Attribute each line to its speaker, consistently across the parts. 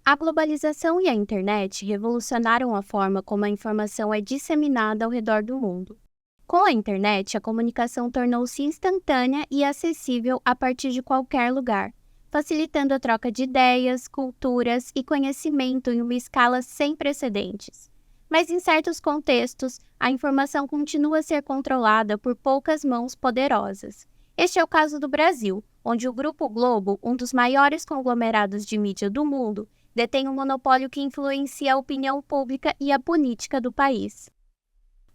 Speaker 1: A globalização e a internet revolucionaram a forma como a informação é disseminada ao redor do mundo. Com a internet, a comunicação tornou-se instantânea e acessível a partir de qualquer lugar, facilitando a troca de ideias, culturas e conhecimento em uma escala sem precedentes. Mas em certos contextos, a informação continua a ser controlada por poucas mãos poderosas. Este é o caso do Brasil, onde o Grupo Globo, um dos maiores conglomerados de mídia do mundo, detém um monopólio que influencia a opinião pública e a política do país.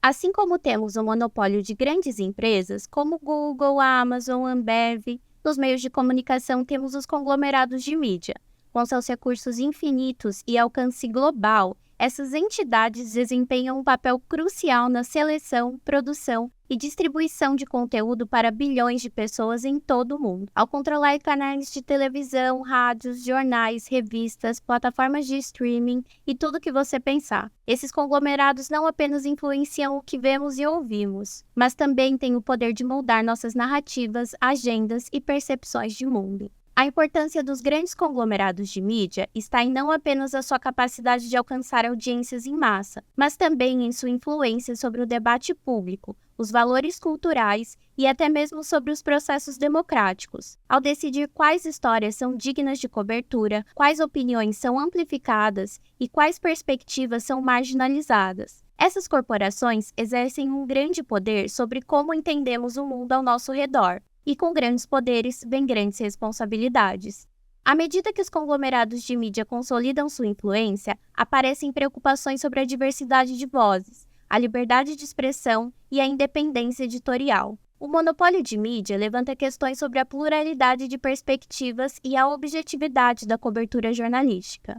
Speaker 1: Assim como temos o monopólio de grandes empresas, como Google, Amazon, Ambev, nos meios de comunicação temos os conglomerados de mídia. Com seus recursos infinitos e alcance global, essas entidades desempenham um papel crucial na seleção, produção e distribuição de conteúdo para bilhões de pessoas em todo o mundo. Ao controlar canais de televisão, rádios, jornais, revistas, plataformas de streaming e tudo o que você pensar. Esses conglomerados não apenas influenciam o que vemos e ouvimos, mas também têm o poder de moldar nossas narrativas, agendas e percepções de mundo. A importância dos grandes conglomerados de mídia está em não apenas a sua capacidade de alcançar audiências em massa, mas também em sua influência sobre o debate público, os valores culturais e até mesmo sobre os processos democráticos, ao decidir quais histórias são dignas de cobertura, quais opiniões são amplificadas e quais perspectivas são marginalizadas. Essas corporações exercem um grande poder sobre como entendemos o mundo ao nosso redor. E com grandes poderes vem grandes responsabilidades. À medida que os conglomerados de mídia consolidam sua influência, aparecem preocupações sobre a diversidade de vozes, a liberdade de expressão e a independência editorial. O monopólio de mídia levanta questões sobre a pluralidade de perspectivas e a objetividade da cobertura jornalística.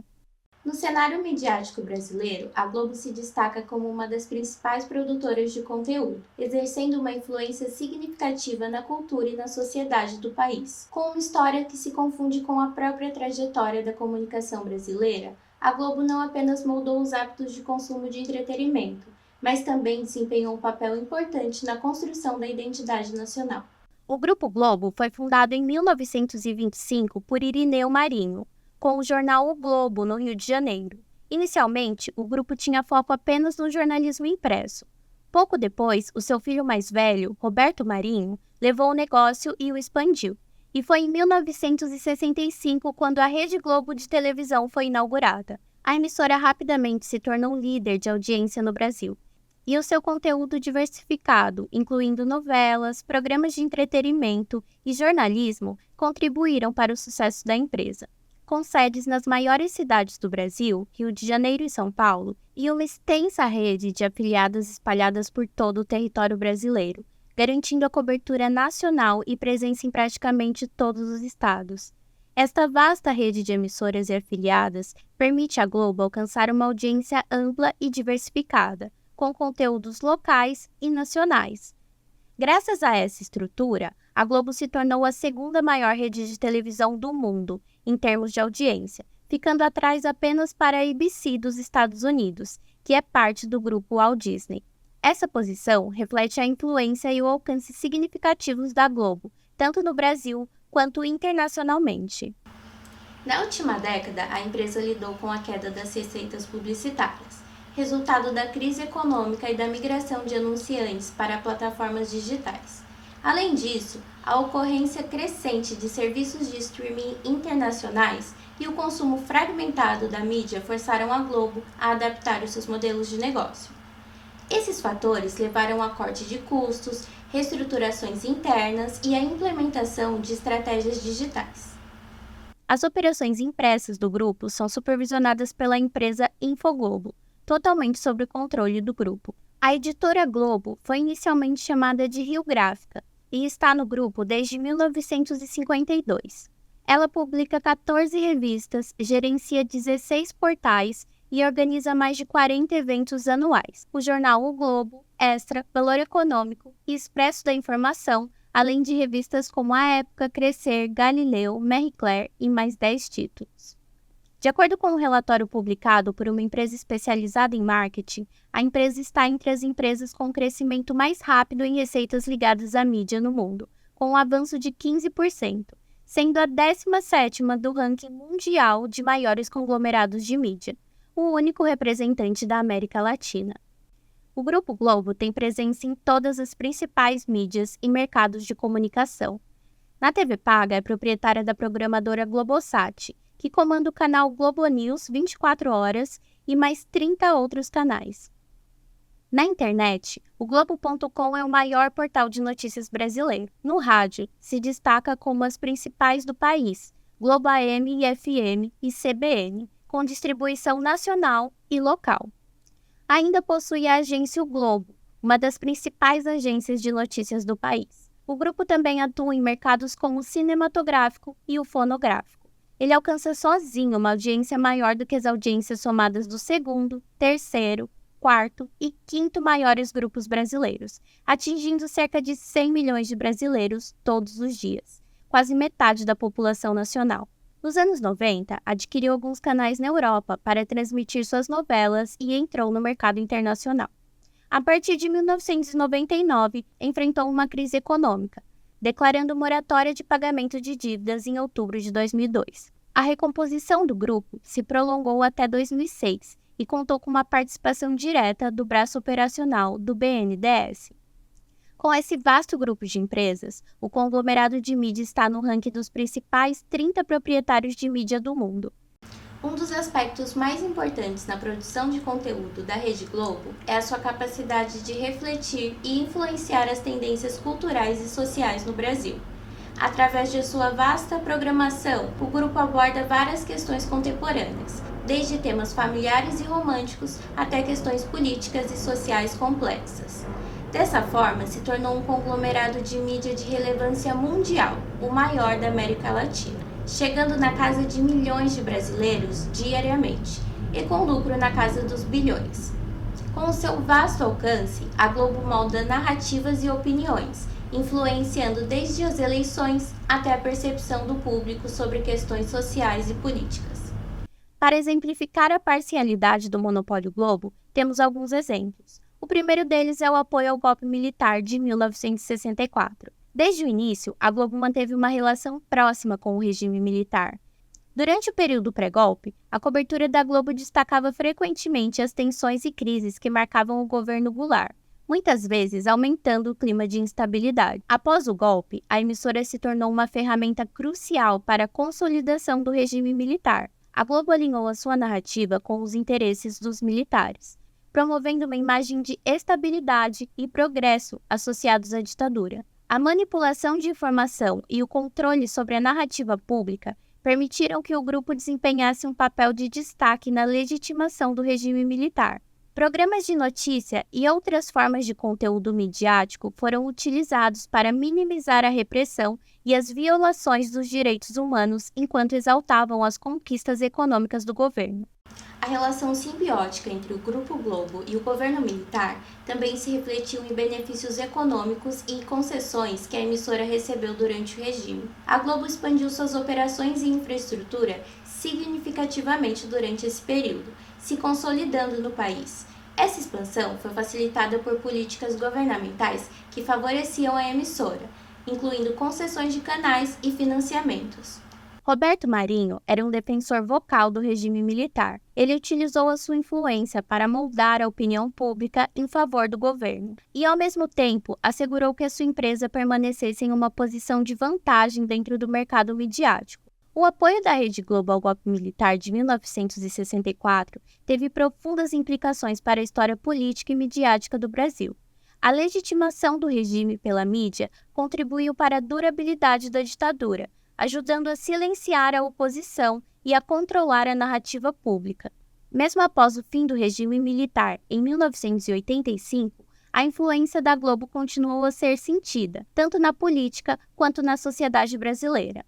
Speaker 1: No cenário midiático brasileiro, a Globo se destaca como uma das principais produtoras de conteúdo, exercendo uma influência significativa na cultura e na sociedade do país. Com uma história que se confunde com a própria trajetória da comunicação brasileira, a Globo não apenas moldou os hábitos de consumo de entretenimento, mas também desempenhou um papel importante na construção da identidade nacional. O Grupo Globo foi fundado em 1925 por Irineu Marinho, com o jornal O Globo, no Rio de Janeiro. Inicialmente, o grupo tinha foco apenas no jornalismo impresso. Pouco depois, o seu filho mais velho, Roberto Marinho, levou o negócio e o expandiu. E foi em 1965 quando a Rede Globo de televisão foi inaugurada. A emissora rapidamente se tornou líder de audiência no Brasil. E o seu conteúdo diversificado, incluindo novelas, programas de entretenimento e jornalismo, contribuíram para o sucesso da empresa. Com sedes nas maiores cidades do Brasil, Rio de Janeiro e São Paulo, e uma extensa rede de afiliadas espalhadas por todo o território brasileiro, garantindo a cobertura nacional e presença em praticamente todos os estados. Esta vasta rede de emissoras e afiliadas permite à Globo alcançar uma audiência ampla e diversificada, com conteúdos locais e nacionais. Graças a essa estrutura, a Globo se tornou a segunda maior rede de televisão do mundo, em termos de audiência, ficando atrás apenas para a ABC dos Estados Unidos, que é parte do grupo Walt Disney. Essa posição reflete a influência e o alcance significativos da Globo, tanto no Brasil quanto internacionalmente. Na última década, a empresa lidou com a queda das receitas publicitárias, resultado da crise econômica e da migração de anunciantes para plataformas digitais. Além disso, a ocorrência crescente de serviços de streaming internacionais e o consumo fragmentado da mídia forçaram a Globo a adaptar os seus modelos de negócio. Esses fatores levaram a corte de custos, reestruturações internas e a implementação de estratégias digitais. As operações impressas do grupo são supervisionadas pela empresa Infoglobo, totalmente sob o controle do grupo. A editora Globo foi inicialmente chamada de Rio Gráfica e está no grupo desde 1952. Ela publica 14 revistas, gerencia 16 portais e organiza mais de 40 eventos anuais. O jornal O Globo, Extra, Valor Econômico e Expresso da Informação, além de revistas como A Época, Crescer, Galileu, Marie Claire e mais 10 títulos. De acordo com um relatório publicado por uma empresa especializada em marketing, a empresa está entre as empresas com crescimento mais rápido em receitas ligadas à mídia no mundo, com um avanço de 15%, sendo a 17ª do ranking mundial de maiores conglomerados de mídia, o único representante da América Latina. O Grupo Globo tem presença em todas as principais mídias e mercados de comunicação. Na TV paga, é proprietária da programadora Globosat, que comanda o canal Globo News 24 horas e mais 30 outros canais. Na internet, o Globo.com é o maior portal de notícias brasileiro. No rádio, se destaca como as principais do país, Globo AM e FM e CBN, com distribuição nacional e local. Ainda possui a agência O Globo, uma das principais agências de notícias do país. O grupo também atua em mercados como o cinematográfico e o fonográfico. Ele alcança sozinho uma audiência maior do que as audiências somadas do segundo, terceiro, quarto e quinto maiores grupos brasileiros, atingindo cerca de 100 milhões de brasileiros todos os dias, quase metade da população nacional. Nos anos 90, adquiriu alguns canais na Europa para transmitir suas novelas e entrou no mercado internacional. A partir de 1999, enfrentou uma crise econômica, declarando moratória de pagamento de dívidas em outubro de 2002. A recomposição do grupo se prolongou até 2006 e contou com uma participação direta do braço operacional do BNDES. Com esse vasto grupo de empresas, o conglomerado de mídia está no ranking dos principais 30 proprietários de mídia do mundo. Um dos aspectos mais importantes na produção de conteúdo da Rede Globo é a sua capacidade de refletir e influenciar as tendências culturais e sociais no Brasil. Através de sua vasta programação, o grupo aborda várias questões contemporâneas, desde temas familiares e românticos até questões políticas e sociais complexas. Dessa forma, se tornou um conglomerado de mídia de relevância mundial, o maior da América Latina, chegando na casa de milhões de brasileiros diariamente e com lucro na casa dos bilhões. Com o seu vasto alcance, a Globo molda narrativas e opiniões, influenciando desde as eleições até a percepção do público sobre questões sociais e políticas. Para exemplificar a parcialidade do monopólio Globo, temos alguns exemplos. O primeiro deles é o apoio ao golpe militar de 1964. Desde o início, a Globo manteve uma relação próxima com o regime militar. Durante o período pré-golpe, a cobertura da Globo destacava frequentemente as tensões e crises que marcavam o governo Goulart, muitas vezes aumentando o clima de instabilidade. Após o golpe, a emissora se tornou uma ferramenta crucial para a consolidação do regime militar. A Globo alinhou a sua narrativa com os interesses dos militares, promovendo uma imagem de estabilidade e progresso associados à ditadura. A manipulação de informação e o controle sobre a narrativa pública permitiram que o grupo desempenhasse um papel de destaque na legitimação do regime militar. Programas de notícia e outras formas de conteúdo midiático foram utilizados para minimizar a repressão e as violações dos direitos humanos enquanto exaltavam as conquistas econômicas do governo. A relação simbiótica entre o Grupo Globo e o governo militar também se refletiu em benefícios econômicos e concessões que a emissora recebeu durante o regime. A Globo expandiu suas operações e infraestrutura significativamente durante esse período, se consolidando no país. Essa expansão foi facilitada por políticas governamentais que favoreciam a emissora, incluindo concessões de canais e financiamentos. Roberto Marinho era um defensor vocal do regime militar. Ele utilizou a sua influência para moldar a opinião pública em favor do governo e, ao mesmo tempo, assegurou que a sua empresa permanecesse em uma posição de vantagem dentro do mercado midiático. O apoio da Rede Globo ao golpe militar de 1964 teve profundas implicações para a história política e midiática do Brasil. A legitimação do regime pela mídia contribuiu para a durabilidade da ditadura, ajudando a silenciar a oposição e a controlar a narrativa pública. Mesmo após o fim do regime militar, em 1985, a influência da Globo continuou a ser sentida, tanto na política quanto na sociedade brasileira.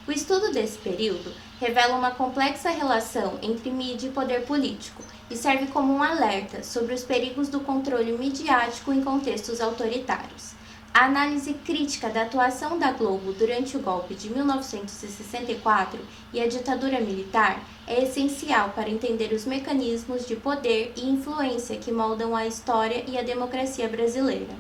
Speaker 1: O estudo desse período revela uma complexa relação entre mídia e poder político e serve como um alerta sobre os perigos do controle midiático em contextos autoritários. A análise crítica da atuação da Globo durante o golpe de 1964 e a ditadura militar é essencial para entender os mecanismos de poder e influência que moldam a história e a democracia brasileira.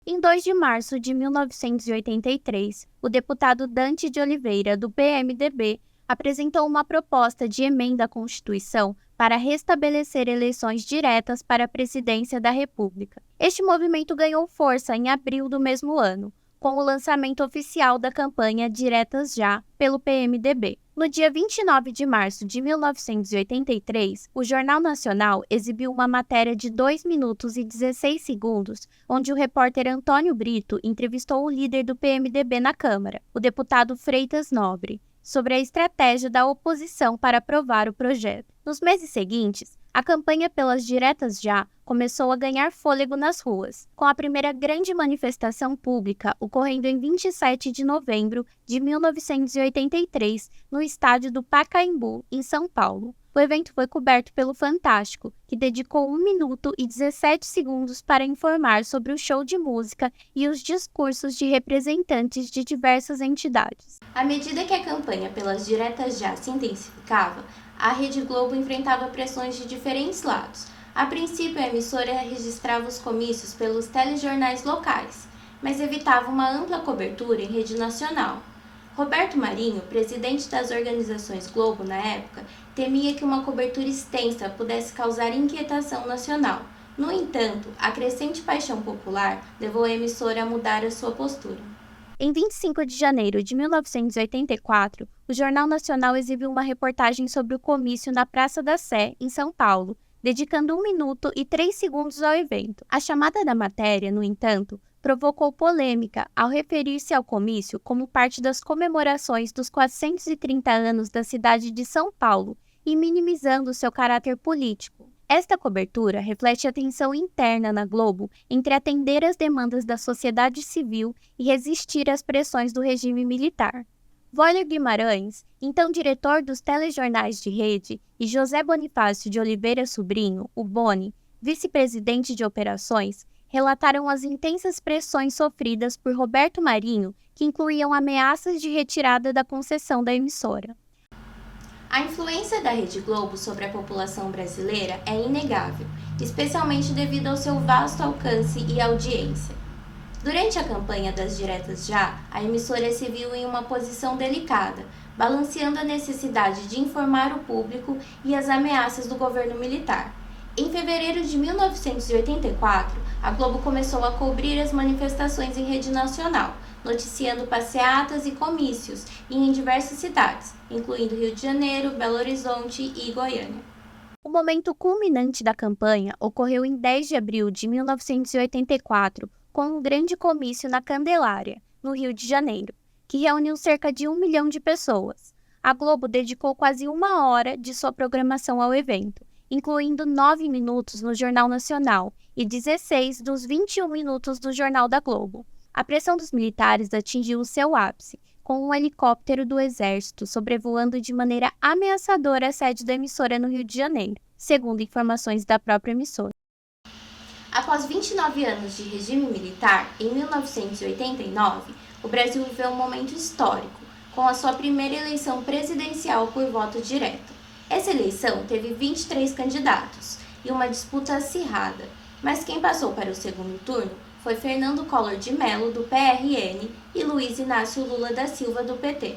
Speaker 1: Em 2 de março de 1983, o deputado Dante de Oliveira, do PMDB, apresentou uma proposta de emenda à Constituição para restabelecer eleições diretas para a presidência da República. Este movimento ganhou força em abril do mesmo ano, com o lançamento oficial da campanha Diretas Já, pelo PMDB. No dia 29 de março de 1983, o Jornal Nacional exibiu uma matéria de 2 minutos e 16 segundos, onde o repórter Antônio Brito entrevistou o líder do PMDB na Câmara, o deputado Freitas Nobre, sobre a estratégia da oposição para aprovar o projeto. Nos meses seguintes, a campanha pelas Diretas Já começou a ganhar fôlego nas ruas, com a primeira grande manifestação pública ocorrendo em 27 de novembro de 1983, no estádio do Pacaembu, em São Paulo. O evento foi coberto pelo Fantástico, que dedicou 1 minuto e 17 segundos para informar sobre o show de música e os discursos de representantes de diversas entidades. À medida que a campanha pelas Diretas Já se intensificava, a Rede Globo enfrentava pressões de diferentes lados. A princípio, a emissora registrava os comícios pelos telejornais locais, mas evitava uma ampla cobertura em rede nacional. Roberto Marinho, presidente das organizações Globo na época, temia que uma cobertura extensa pudesse causar inquietação nacional. No entanto, a crescente paixão popular levou a emissora a mudar a sua postura. Em 25 de janeiro de 1984, o Jornal Nacional exibiu uma reportagem sobre o comício na Praça da Sé, em São Paulo, dedicando 1 minuto e 3 segundos ao evento. A chamada da matéria, no entanto, provocou polêmica ao referir-se ao comício como parte das comemorações dos 430 anos da cidade de São Paulo e minimizando seu caráter político. Esta cobertura reflete a tensão interna na Globo entre atender às demandas da sociedade civil e resistir às pressões do regime militar. Wóller Guimarães, então diretor dos telejornais de rede, e José Bonifácio de Oliveira Sobrinho, o Boni, vice-presidente de operações, relataram as intensas pressões sofridas por Roberto Marinho, que incluíam ameaças de retirada da concessão da emissora. A influência da Rede Globo sobre a população brasileira é inegável, especialmente devido ao seu vasto alcance e audiência. Durante a campanha das Diretas Já, a emissora se viu em uma posição delicada, balanceando a necessidade de informar o público e as ameaças do governo militar. Em fevereiro de 1984, a Globo começou a cobrir as manifestações em rede nacional, noticiando passeatas e comícios em diversas cidades, incluindo Rio de Janeiro, Belo Horizonte e Goiânia. O momento culminante da campanha ocorreu em 10 de abril de 1984, com um grande comício na Candelária, no Rio de Janeiro, que reuniu cerca de 1 milhão de pessoas. A Globo dedicou quase 1 hora de sua programação ao evento, incluindo 9 minutos no Jornal Nacional e 16 dos 21 minutos do Jornal da Globo. A pressão dos militares atingiu o seu ápice, com um helicóptero do Exército sobrevoando de maneira ameaçadora a sede da emissora no Rio de Janeiro, segundo informações da própria emissora. Após 29 anos de regime militar, em 1989, o Brasil viveu um momento histórico, com a sua primeira eleição presidencial por voto direto. Essa eleição teve 23 candidatos e uma disputa acirrada, mas quem passou para o segundo turno foi Fernando Collor de Mello, do PRN, e Luiz Inácio Lula da Silva, do PT.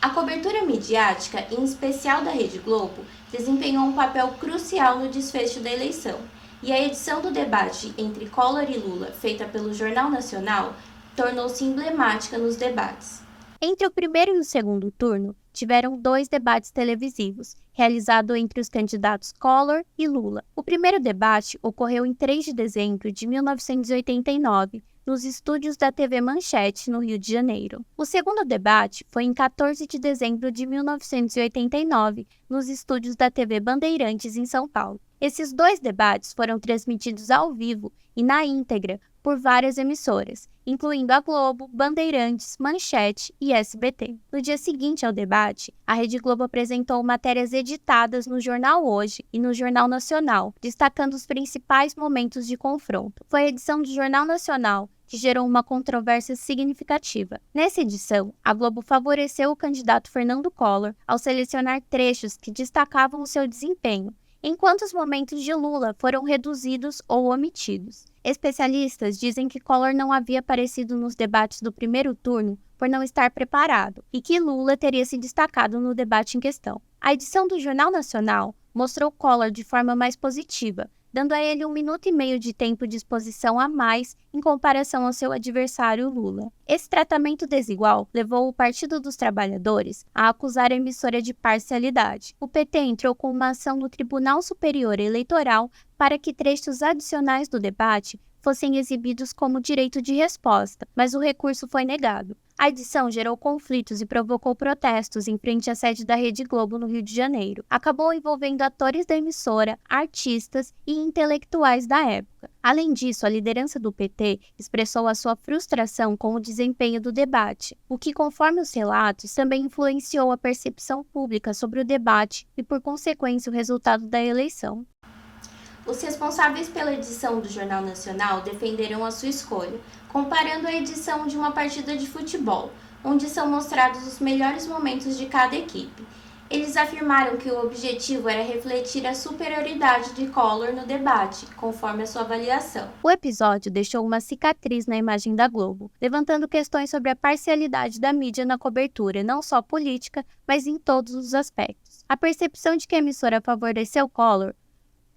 Speaker 1: A cobertura midiática, em especial da Rede Globo, desempenhou um papel crucial no desfecho da eleição, e a edição do debate entre Collor e Lula, feita pelo Jornal Nacional, tornou-se emblemática nos debates. Entre o primeiro e o segundo turno, tiveram 2 debates televisivos, realizados entre os candidatos Collor e Lula. O primeiro debate ocorreu em 3 de dezembro de 1989, nos estúdios da TV Manchete, no Rio de Janeiro. O segundo debate foi em 14 de dezembro de 1989, nos estúdios da TV Bandeirantes, em São Paulo. Esses 2 debates foram transmitidos ao vivo e na íntegra por várias emissoras, incluindo a Globo, Bandeirantes, Manchete e SBT. No dia seguinte ao debate, a Rede Globo apresentou matérias editadas no Jornal Hoje e no Jornal Nacional, destacando os principais momentos de confronto. Foi a edição do Jornal Nacional que gerou uma controvérsia significativa. Nessa edição, a Globo favoreceu o candidato Fernando Collor ao selecionar trechos que destacavam o seu desempenho, enquanto os momentos de Lula foram reduzidos ou omitidos. Especialistas dizem que Collor não havia aparecido nos debates do primeiro turno por não estar preparado e que Lula teria se destacado no debate em questão. A edição do Jornal Nacional mostrou Collor de forma mais positiva, dando a ele 1 minuto e meio de tempo de exposição a mais em comparação ao seu adversário Lula. Esse tratamento desigual levou o Partido dos Trabalhadores a acusar a emissora de parcialidade. O PT entrou com uma ação no Tribunal Superior Eleitoral para que trechos adicionais do debate fossem exibidos como direito de resposta, mas o recurso foi negado. A edição gerou conflitos e provocou protestos em frente à sede da Rede Globo no Rio de Janeiro. Acabou envolvendo atores da emissora, artistas e intelectuais da época. Além disso, a liderança do PT expressou a sua frustração com o desempenho do debate, o que, conforme os relatos, também influenciou a percepção pública sobre o debate e, por consequência, o resultado da eleição. Os responsáveis pela edição do Jornal Nacional defenderam a sua escolha, comparando a edição de uma partida de futebol, onde são mostrados os melhores momentos de cada equipe. Eles afirmaram que o objetivo era refletir a superioridade de Collor no debate, conforme a sua avaliação. O episódio deixou uma cicatriz na imagem da Globo, levantando questões sobre a parcialidade da mídia na cobertura, não só política, mas em todos os aspectos. A percepção de que a emissora favoreceu Collor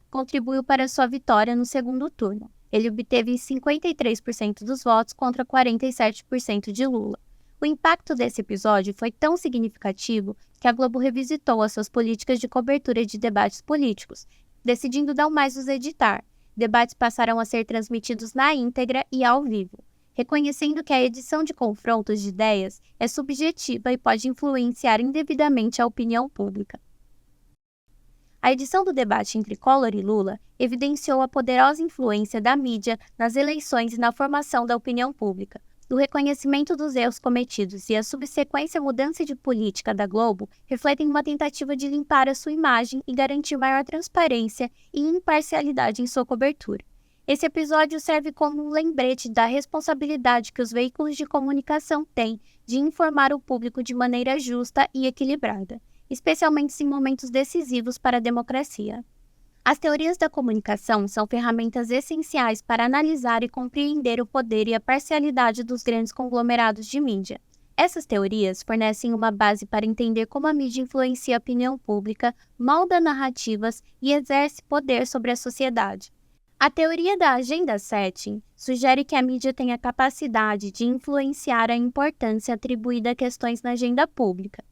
Speaker 1: contribuiu para sua vitória no segundo turno. Ele obteve 53% dos votos contra 47% de Lula. O impacto desse episódio foi tão significativo que a Globo revisitou as suas políticas de cobertura de debates políticos, decidindo não mais os editar. Debates passaram a ser transmitidos na íntegra e ao vivo, reconhecendo que a edição de confrontos de ideias é subjetiva e pode influenciar indevidamente a opinião pública. A edição do debate entre Collor e Lula evidenciou a poderosa influência da mídia nas eleições e na formação da opinião pública. O reconhecimento dos erros cometidos e a subsequente mudança de política da Globo refletem uma tentativa de limpar a sua imagem e garantir maior transparência e imparcialidade em sua cobertura. Esse episódio serve como um lembrete da responsabilidade que os veículos de comunicação têm de informar o público de maneira justa e equilibrada, especialmente em momentos decisivos para a democracia. As teorias da comunicação são ferramentas essenciais para analisar e compreender o poder e a parcialidade dos grandes conglomerados de mídia. Essas teorias fornecem uma base para entender como a mídia influencia a opinião pública, molda narrativas e exerce poder sobre a sociedade. A teoria da agenda setting sugere que a mídia tem a capacidade de influenciar a importância atribuída a questões na agenda pública.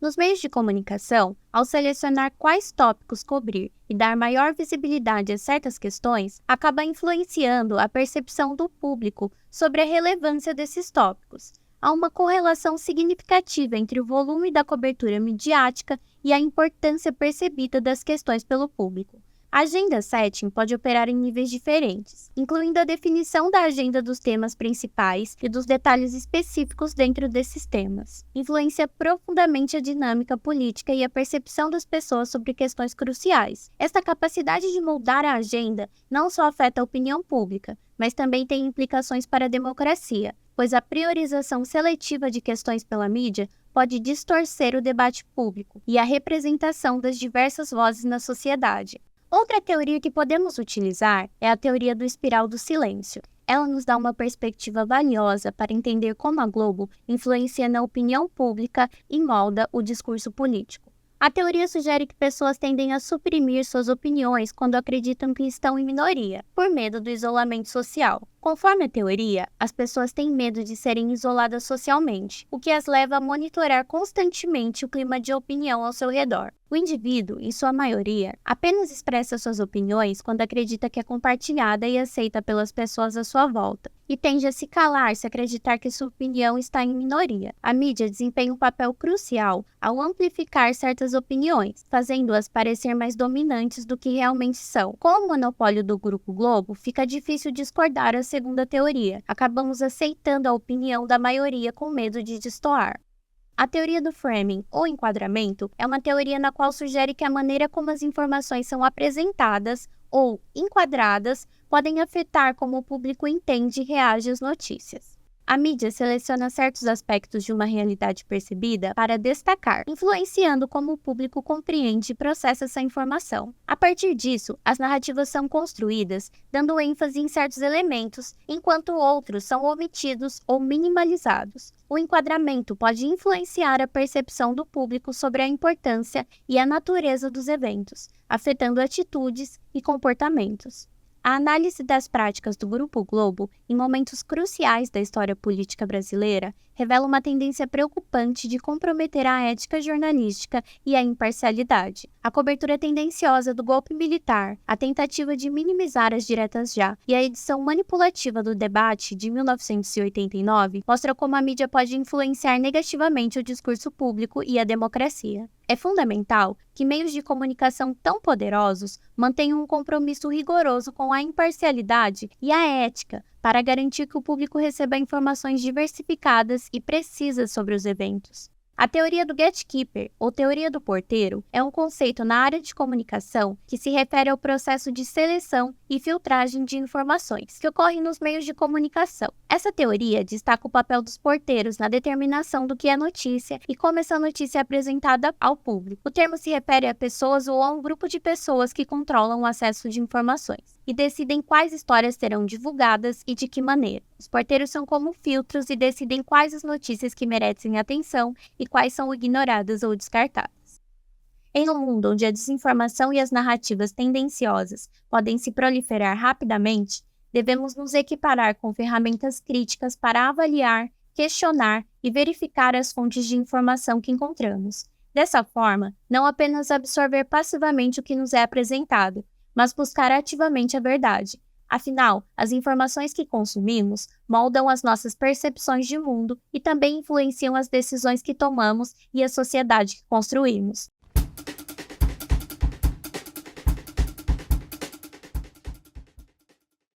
Speaker 1: Nos meios de comunicação, ao selecionar quais tópicos cobrir e dar maior visibilidade a certas questões, acaba influenciando a percepção do público sobre a relevância desses tópicos. Há uma correlação significativa entre o volume da cobertura midiática e a importância percebida das questões pelo público. A agenda setting pode operar em níveis diferentes, incluindo a definição da agenda dos temas principais e dos detalhes específicos dentro desses temas. Influencia profundamente a dinâmica política e a percepção das pessoas sobre questões cruciais. Esta capacidade de moldar a agenda não só afeta a opinião pública, mas também tem implicações para a democracia, pois a priorização seletiva de questões pela mídia pode distorcer o debate público e a representação das diversas vozes na sociedade. Outra teoria que podemos utilizar é a teoria do espiral do silêncio. Ela nos dá uma perspectiva valiosa para entender como a Globo influencia na opinião pública e molda o discurso político. A teoria sugere que pessoas tendem a suprimir suas opiniões quando acreditam que estão em minoria, por medo do isolamento social. Conforme a teoria, as pessoas têm medo de serem isoladas socialmente, o que as leva a monitorar constantemente o clima de opinião ao seu redor. O indivíduo, em sua maioria, apenas expressa suas opiniões quando acredita que é compartilhada e aceita pelas pessoas à sua volta, e tende a se calar se acreditar que sua opinião está em minoria. A mídia desempenha um papel crucial ao amplificar certas opiniões, fazendo-as parecer mais dominantes do que realmente são. Com o monopólio do Grupo Globo, fica difícil discordar a segunda teoria. Acabamos aceitando a opinião da maioria com medo de destoar. A teoria do framing, ou enquadramento, é uma teoria na qual sugere que a maneira como as informações são apresentadas ou enquadradas podem afetar como o público entende e reage às notícias. A mídia seleciona certos aspectos de uma realidade percebida para destacar, influenciando como o público compreende e processa essa informação. A partir disso, as narrativas são construídas, dando ênfase em certos elementos, enquanto outros são omitidos ou minimalizados. O enquadramento pode influenciar a percepção do público sobre a importância e a natureza dos eventos, afetando atitudes e comportamentos. A análise das práticas do Grupo Globo em momentos cruciais da história política brasileira revela uma tendência preocupante de comprometer a ética jornalística e a imparcialidade. A cobertura tendenciosa do golpe militar, a tentativa de minimizar as diretas já e a edição manipulativa do debate de 1989 mostra como a mídia pode influenciar negativamente o discurso público e a democracia. É fundamental que meios de comunicação tão poderosos mantenham um compromisso rigoroso com a imparcialidade e a ética para garantir que o público receba informações diversificadas e precisas sobre os eventos. A teoria do gatekeeper, ou teoria do porteiro, é um conceito na área de comunicação que se refere ao processo de seleção e filtragem de informações que ocorre nos meios de comunicação. Essa teoria destaca o papel dos porteiros na determinação do que é notícia e como essa notícia é apresentada ao público. O termo se refere a pessoas ou a um grupo de pessoas que controlam o acesso de informações e decidem quais histórias serão divulgadas e de que maneira. Os porteiros são como filtros e decidem quais as notícias que merecem atenção e quais são ignoradas ou descartadas. Em um mundo onde a desinformação e as narrativas tendenciosas podem se proliferar rapidamente, devemos nos equiparar com ferramentas críticas para avaliar, questionar e verificar as fontes de informação que encontramos. Dessa forma, não apenas absorver passivamente o que nos é apresentado, mas buscar ativamente a verdade. Afinal, as informações que consumimos moldam as nossas percepções de mundo e também influenciam as decisões que tomamos e a sociedade que construímos.